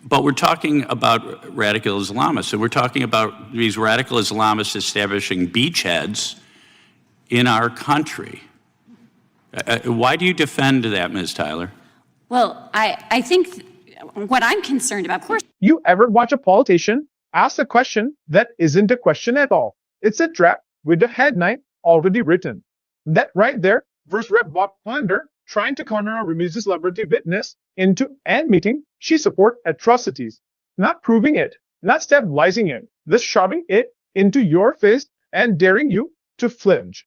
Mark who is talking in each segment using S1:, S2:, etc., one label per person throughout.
S1: But we're talking about radical Islamists, and we're talking about these radical Islamists establishing beachheads in our country. Why do you defend that, Ms. Tyler?
S2: Well, I think what I'm concerned about, of course.
S3: You ever watch a politician ask a question that isn't a question at all? It's a trap with the headline already written. That right there, verse Rep. Bob Onder trying to corner a religious celebrity witness into admitting she support atrocities, not proving it, not stabilizing it, just shoving it into your face and daring you to flinch.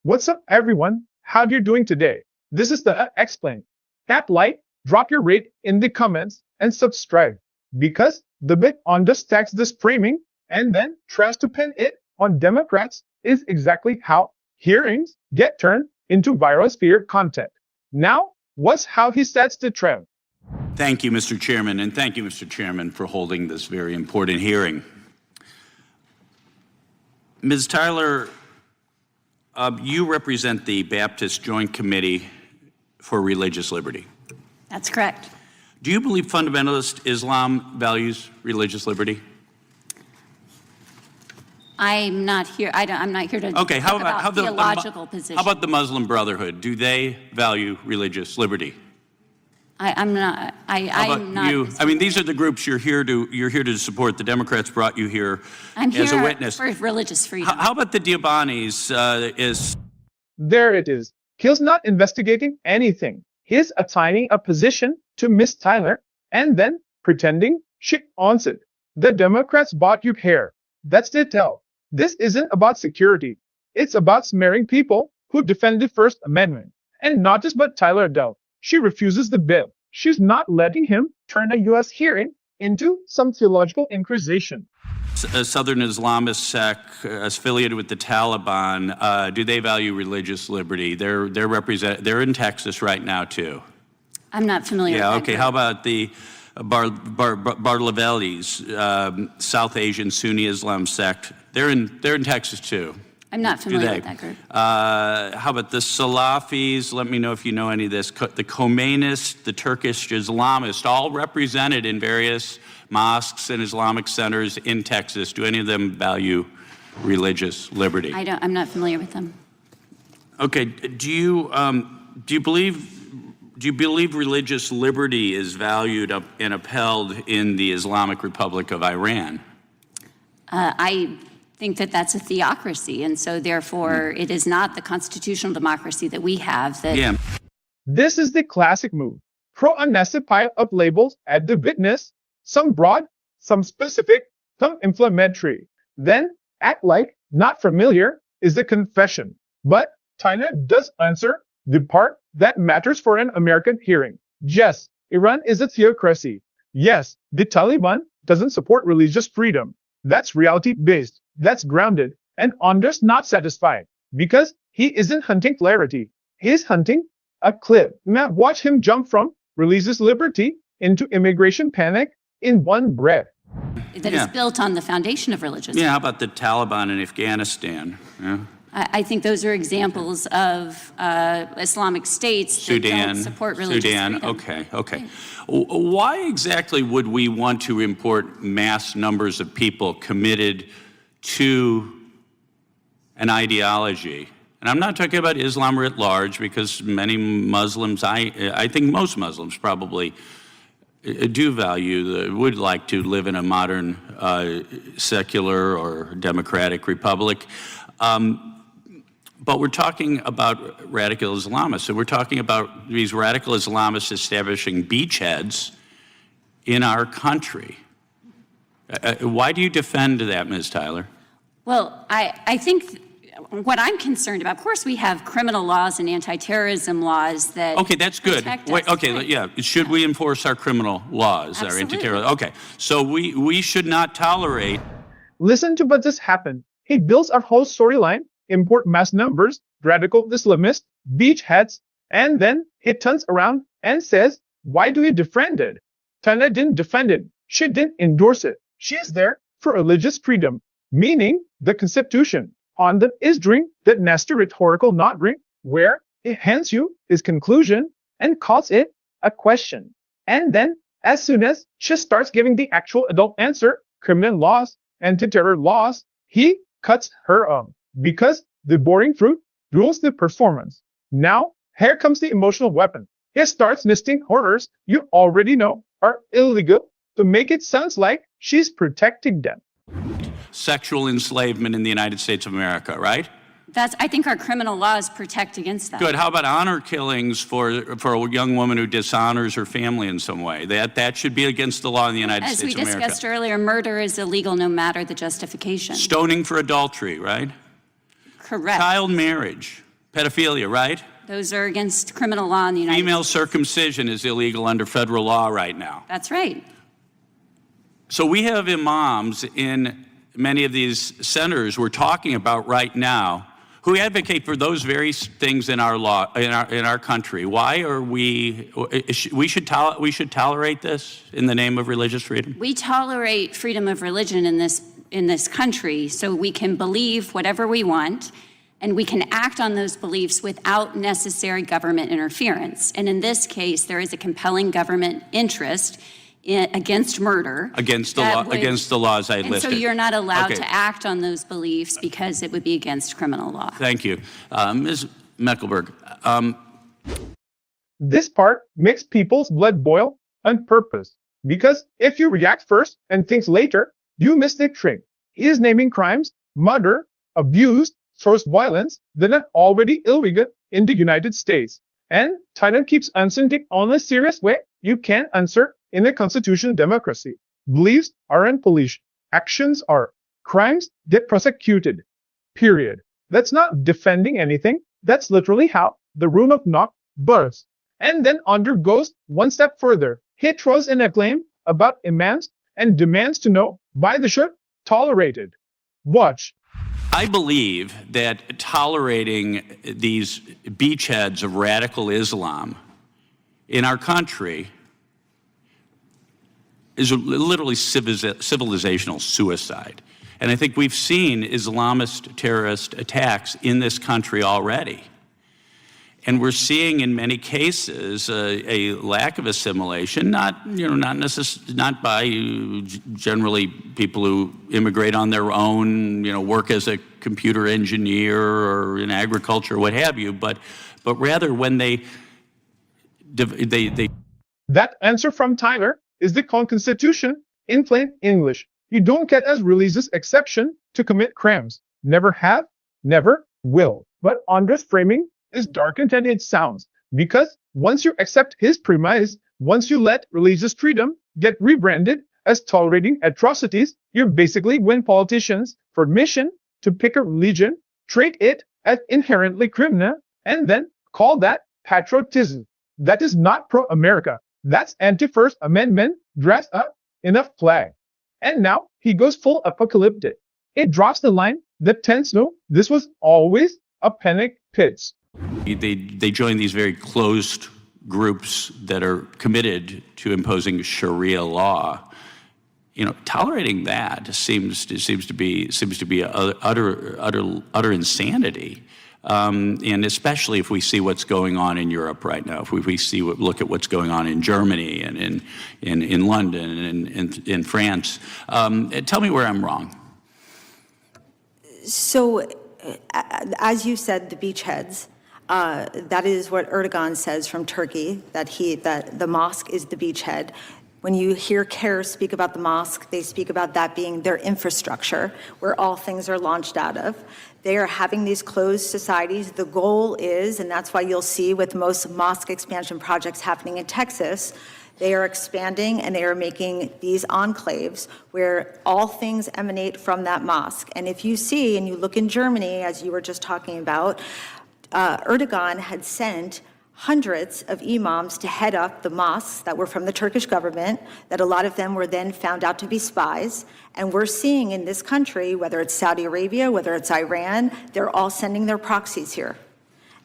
S3: What's up, everyone? How are you doing today? This is the Explain. Tap like, drop your rate in the comments, and subscribe, because the bit Onder stacks this framing and then tries to pin it on Democrats is exactly how hearings get turned into viral sphere content. Now, what's how he sets the trend?
S1: Thank you, Mr. Chairman, and thank you, Mr. Chairman, for holding this very important hearing. Ms. Tyler, you represent the Baptist Joint Committee for Religious Liberty.
S2: That's correct.
S1: Do you believe fundamentalist Islam values religious liberty?
S2: I'm not here. I'm not here to talk about theological positions.
S1: How about the Muslim Brotherhood? Do they value religious liberty?
S2: I'm not. I'm not.
S1: You? I mean, these are the groups you're here to support. The Democrats brought you here as a witness.
S2: For religious freedom.
S1: How about the Diabanis?
S3: There it is. Kill's not investigating anything. He's assigning a position to Miss Tyler and then pretending she owns it. The Democrats bought you here. That's the tell. This isn't about security. It's about smearing people who defend the First Amendment. And not just but Tyler Adele. She refuses the bill. She's not letting him turn a U.S. hearing into some theological inquisition.
S1: A Southern Islamist sect affiliated with the Taliban, do they value religious liberty? They're in Texas right now too.
S2: I'm not familiar with that.
S1: Yeah, okay. How about the Barlavelis, South Asian Sunni Islam sect? They're in Texas too.
S2: I'm not familiar with that group.
S1: How about the Salafis? Let me know if you know any of this. The Khomeinists, the Turkish Islamists, all represented in various mosques and Islamic centers in Texas. Do any of them value religious liberty?
S2: I'm not familiar with them.
S1: Okay. Do you believe religious liberty is valued and upheld in the Islamic Republic of Iran?
S2: I think that that's a theocracy, and so therefore it is not the constitutional democracy that we have.
S3: This is the classic move. Throw a nested pile of labels at the witness, some broad, some specific, some inflammatory. Then act like not familiar is the confession. But Tyler does answer the part that matters for an American hearing. Yes, Iran is a theocracy. Yes, the Taliban doesn't support religious freedom. That's reality-based. That's grounded. And Onder's not satisfied because he isn't hunting clarity. He's hunting a clip. Now watch him jump from religious liberty into immigration panic in one breath.
S2: That is built on the foundation of religion.
S1: Yeah, how about the Taliban in Afghanistan? Yeah.
S2: I think those are examples of Islamic states that don't support religious freedom.
S1: Okay. Why exactly would we want to import mass numbers of people committed to an ideology? And I'm not talking about Islam writ large, because many Muslims, I think most Muslims probably do would like to live in a modern secular or democratic republic. But we're talking about radical Islamists, and we're talking about these radical Islamists establishing beachheads in our country. Why do you defend that, Ms. Tyler?
S2: Well, I think what I'm concerned about, of course, we have criminal laws and anti-terrorism laws that
S1: Okay, that's good. Wait, okay, right. Yeah. Should we enforce our criminal laws, our anti-terrorism? Okay, so we should not tolerate.
S3: Listen to what just happened. He builds our whole storyline, import mass numbers, radical Islamists, beachheads, and then he turns around and says, why do you defend it? Tana didn't defend it. She didn't endorse it. She is there for religious freedom, meaning the Constitution. Onder is doing that nasty rhetorical nodding where he hands you his conclusion and calls it a question. And then As soon as she starts giving the actual adult answer, criminal laws, anti-terror laws, he cuts her off because the boring fruit rules the performance. Now, here comes the emotional weapon. He starts listing horrors you already know are illegal to make it sound like she's protecting them.
S1: Sexual enslavement in the United States of America, right?
S2: I think our criminal laws protect against that.
S1: Good. How about honor killings for a young woman who dishonors her family in some way? That should be against the law in the United States of America.
S2: As we discussed earlier, murder is illegal no matter the justification.
S1: Stoning for adultery, right?
S2: Correct.
S1: Child marriage, pedophilia, right?
S2: Those are against criminal law in the United States.
S1: Female circumcision is illegal under federal law right now.
S2: That's right.
S1: So we have imams in many of these centers we're talking about right now who advocate for those very things in our law, in our country. Why are we should tolerate this in the name of religious freedom?
S2: We tolerate freedom of religion in this country so we can believe whatever we want and we can act on those beliefs without necessary government interference. And in this case, there is a compelling government interest against murder.
S1: Against the laws I listed.
S2: And so you're not allowed to act on those beliefs because it would be against criminal law.
S1: Thank you. Ms. Mecklenburg.
S3: This part makes people's blood boil on purpose. Because if you react first and think later, you miss the trick. He is naming crimes, murder, abuse, forced violence that are already illegal in the United States. And Thailand keeps answering the only serious way you can answer in a constitutional democracy. Beliefs aren't policed. Actions are. Crimes get prosecuted. Period. That's not defending anything. That's literally how the rule of law bursts. And then Onder goes one step further. He throws in a claim about imams and demands to know why they should tolerate it. Watch.
S1: I believe that tolerating these beachheads of radical Islam in our country is literally civilizational suicide. And I think we've seen Islamist terrorist attacks in this country already. And we're seeing in many cases a lack of assimilation, not by generally people who immigrate on their own, work as a computer engineer or in agriculture, what have you, but rather when they.
S3: That answer from Tyler is the Constitution in plain English. You don't get a religious exception to commit crimes. Never have, never will. But Onder's framing is darker than it sounds, because once you accept his premise, once you let religious freedom get rebranded as tolerating atrocities, you basically win politicians for mission to pick a religion, treat it as inherently criminal, and then call that patriotism. That is not pro-America. That's anti-First Amendment dressed up in a flag. And now he goes full apocalyptic. It drops the line that tends to, this was always a panic pits.
S1: They join these very closed groups that are committed to imposing Sharia law. Tolerating that seems to be utter insanity. And especially if we see what's going on in Europe right now, if we look at what's going on in Germany and in London and in France. Tell me where I'm wrong.
S4: So, as you said, the beachheads, that is what Erdogan says from Turkey, that the mosque is the beachhead. When you hear CARE speak about the mosque, they speak about that being their infrastructure, where all things are launched out of. They are having these closed societies. The goal is, and that's why you'll see with most mosque expansion projects happening in Texas, they are expanding and they are making these enclaves where all things emanate from that mosque. And if you see, and you look in Germany, as you were just talking about, Erdogan had sent hundreds of imams to head up the mosques that were from the Turkish government, that a lot of them were then found out to be spies. And we're seeing in this country, whether it's Saudi Arabia, whether it's Iran, they're all sending their proxies here.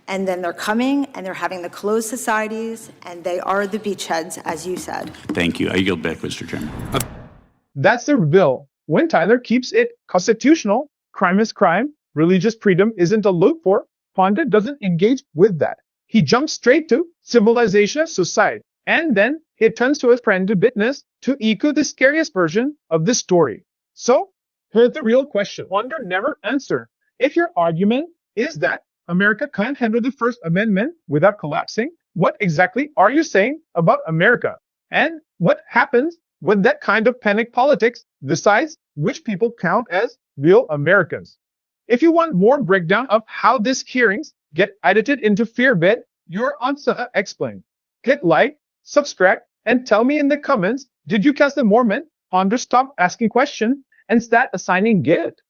S4: And then they're coming and they're having the closed societies, and they are the beachheads, as you said.
S1: Thank you. I yield back, Mr. Chairman.
S3: That's their bill. When Tyler keeps it constitutional, crime is crime, religious freedom isn't a look for, Ponda doesn't engage with that. He jumps straight to civilization suicide. And then he turns to his friend to witness to echo the scariest version of this story. So, here's the real question. Wonder never answer. If your argument is that America can't handle the First Amendment without collapsing, what exactly are you saying about America? And what happens when that kind of panic politics decides which people count as real Americans? If you want more breakdown of how these hearings get edited into fear bit, you're on Saha Explained. Click like, subscribe, and tell me in the comments, did you catch the moment? Onder stop asking questions and start assigning guilt.